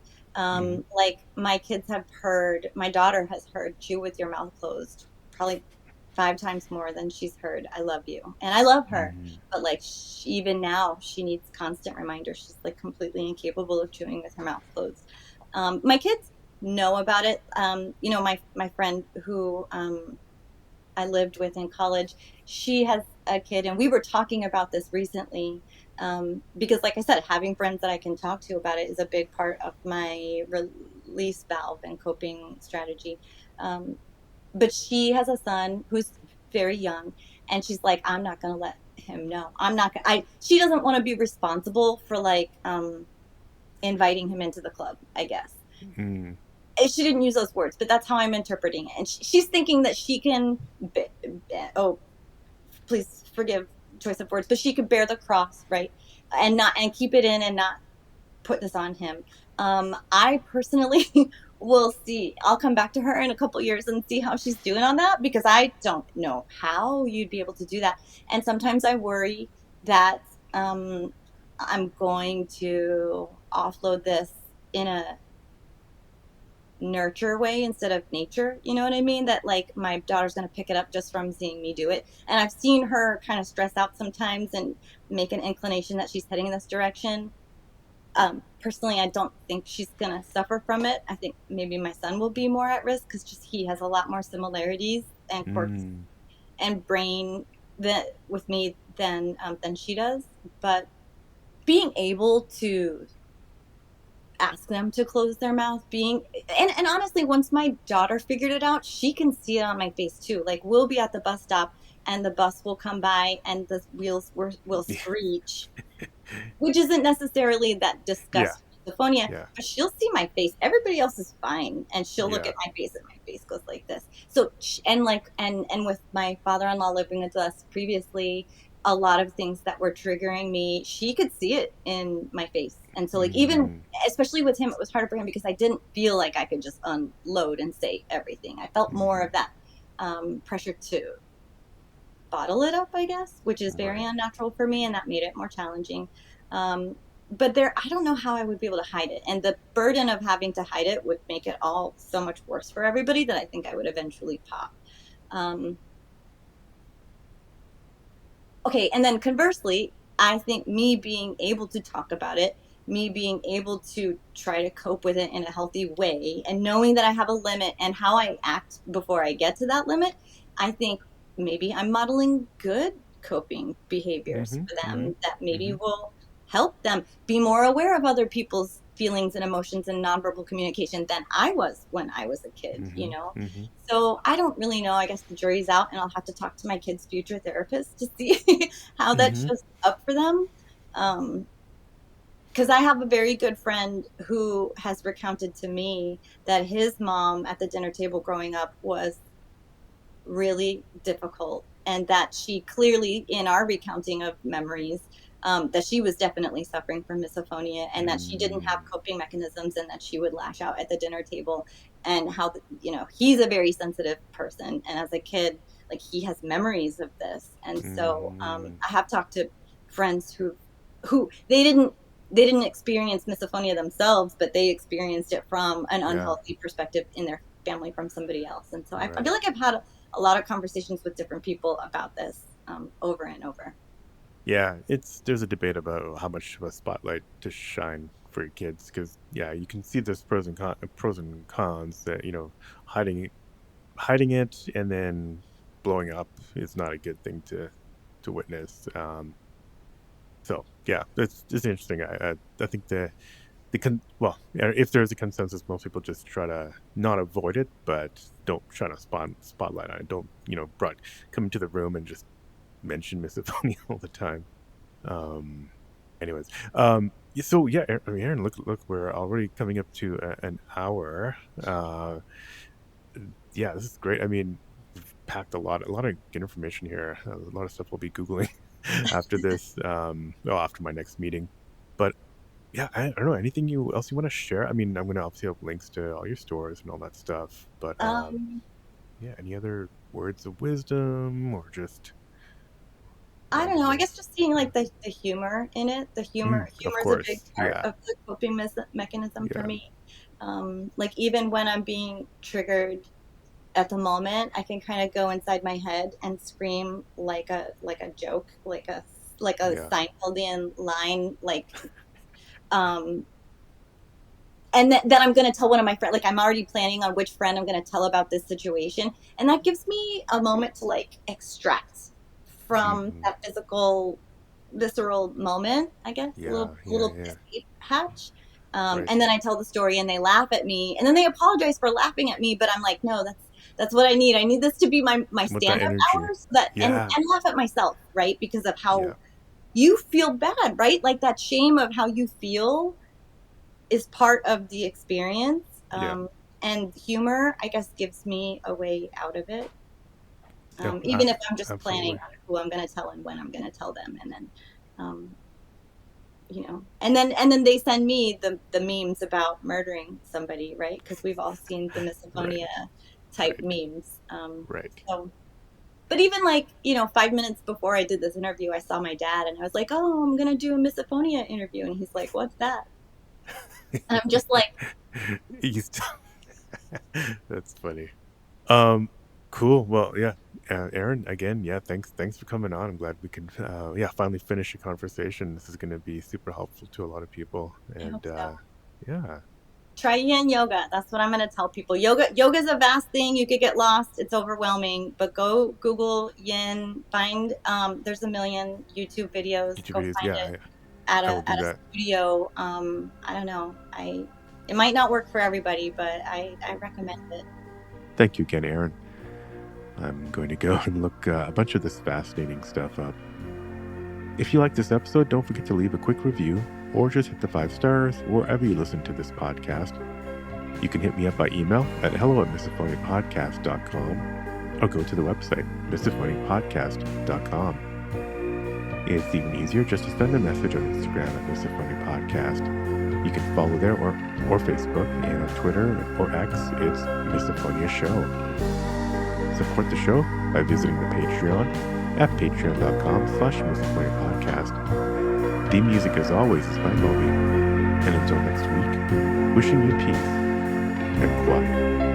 Hmm. Like my kids have heard, my daughter has heard "chew with your mouth closed" probably 5 times more than she's heard "I love you." And I love her, Hmm. but like even now, she needs constant reminders. She's like completely incapable of chewing with her mouth closed. My kids know about it. My friend who I lived with in college, she has a kid, and we were talking about this recently because, like I said, having friends that I can talk to about it is a big part of my release valve and coping strategy. Um, but she has a son who's very young, and she's like, I'm not going to let him know. I'm not gonna, I She doesn't want to be responsible for like inviting him into the club, I guess. Mm. She didn't use those words, but that's how I'm interpreting it. And she's thinking that she can oh, please forgive choice of words, but she could bear the cross, right? And keep it in and not put this on him. I personally will see. I'll come back to her in a couple years and see how she's doing on that because I don't know how you'd be able to do that. And sometimes I worry that um, I'm going to offload this in a nurture way instead of nature. You know what I mean? That like my daughter's going to pick it up just from seeing me do it. And I've seen her kind of stress out sometimes and make an inclination that she's heading in this direction. Personally, I don't think she's going to suffer from it. I think maybe my son will be more at risk because just he has a lot more similarities and quirks Mm. and brain that with me than she does. But being able to ask them to close their mouth, and honestly, once my daughter figured it out, she can see it on my face too. Like we'll be at the bus stop and the bus will come by and the wheels will screech, which isn't necessarily that Yeah. disgust misophonia, Yeah. but she'll see my face. Everybody else is fine, and she'll look Yeah. at my face, and my face goes like this. So, and like, and with my father-in-law living with us previously, a lot of things that were triggering me, she could see it in my face, and so like even Hmm. especially with him, it was harder for him because I didn't feel like I could just unload and say everything. I felt more Hmm. of that pressure to bottle it up, I guess, which is very Right. unnatural for me, and that made it more challenging. Um, but I don't know how I would be able to hide it, and the burden of having to hide it would make it all so much worse for everybody that I think I would eventually pop. Um, okay, and then conversely, I think me being able to talk about it, me being able to try to cope with it in a healthy way, and knowing that I have a limit and how I act before I get to that limit, I think maybe I'm modeling good coping behaviors Hmm. for Hmm. them that maybe Hmm. will help them be more aware of other people's feelings and emotions and nonverbal communication than I was when I was a kid, Mm-hmm. Mm-hmm. So I don't really know. I guess the jury's out, and I'll have to talk to my kid's future therapist to see how that Mm-hmm. shows up for them. Because I have a very good friend who has recounted to me that his mom at the dinner table growing up was really difficult, and that she clearly, in our recounting of memories, that she was definitely suffering from misophonia, and that she didn't have Mm-hmm. coping mechanisms, and that she would lash out at the dinner table. And how he's a very sensitive person, and as a kid, like, he has memories of this. And so Mm-hmm. I have talked to friends who they didn't experience misophonia themselves, but they experienced it from an Yeah. unhealthy perspective in their family from somebody else. And so I Right. feel like I've had a lot of conversations with different people about this, over and over. Yeah, there's a debate about how much of a spotlight to shine for your kids because yeah, you can see there's pros and cons that hiding it and then blowing up is not a good thing to witness. So yeah, it's interesting. I think yeah, if there's a consensus, most people just try to not avoid it, but don't try to spotlight on it. Don't come into the room and just mention misophonia all the time. Um, anyways, so yeah, Aaron, look, we're already coming up to an hour. Uh, yeah, this is great. I mean, we've packed a lot of good information here. A lot of stuff we'll be googling after this. Well, after my next meeting, but yeah, I don't know anything you else you want to share. I mean, I'm gonna obviously have links to all your stores and all that stuff, but Um, yeah, any other words of wisdom or just I don't know. I randomly? guess just seeing, Yeah. like, the humor in it. The Of humor is a big course. part Yeah. of the coping mechanism for Yeah. me. Like, even when I'm being triggered at the moment, I can kind of go inside my head and scream like a joke, like a Yeah. Seinfeldian line, um, and that I'm going to tell one of my friends. Like, I'm already planning on which friend I'm going to tell about this situation, and that gives me a moment to, like, extract from Hmm. that physical, visceral moment. I guess a little Yeah. Yeah. little Yeah. escape hatch. Right. And then I tell the story, and they laugh at me, and then they apologize for laughing at me. But I'm like, no, that's what I need. I need this to be my Want that stand up energy. hours, that Yeah. and laugh at myself, right? Because of Yeah. how you feel bad, right? Like, that shame of how you feel is part of the experience. Yeah. And humor, I guess, gives me a way out of it. Yeah. Even if I'm just planning Absolutely. on who I'm going to tell and when I'm going to tell them. And then, um, and then they send me the memes about murdering somebody, right? Because we've all seen the Right. misophonia type Right. memes. Right. So, but even, like, 5 minutes before I did this interview, I saw my dad, and I was like, "Oh, I'm gonna do a misophonia interview," and he's like, "What's that?" And I'm just like, You still That's funny. Um, cool. Well, yeah, Aaron, again, yeah, thanks for coming on. I'm glad we could, yeah, finally finish the conversation. This is going to be super helpful to a lot of people, I hope and so. yeah, Try yin yoga. That's what I'm going to tell people. Yoga is a vast thing. You could get lost. It's overwhelming, but go Google yin, find, there's a million YouTube videos. YouTube Go videos. find Yeah, it at I a will do at a that. studio. I don't know. It might not work for everybody, but I recommend it. Thank you again, Aaron. I'm going to go and look a bunch of this fascinating stuff up. If you like this episode, don't forget to leave a quick review or just hit the 5 stars wherever you listen to this podcast. You can hit me up by email at hello@misophoniapodcast.com or go to the website, misophoniapodcast.com. It's even easier just to send a message on Instagram at Misophonia Podcast. You can follow there or Facebook, and on Twitter or X, it's Misophonia Show. Support the show by visiting the Patreon at patreon.com/Misophonia Podcast. The music, as always, is by Moby. And until next week, wishing you peace and quiet.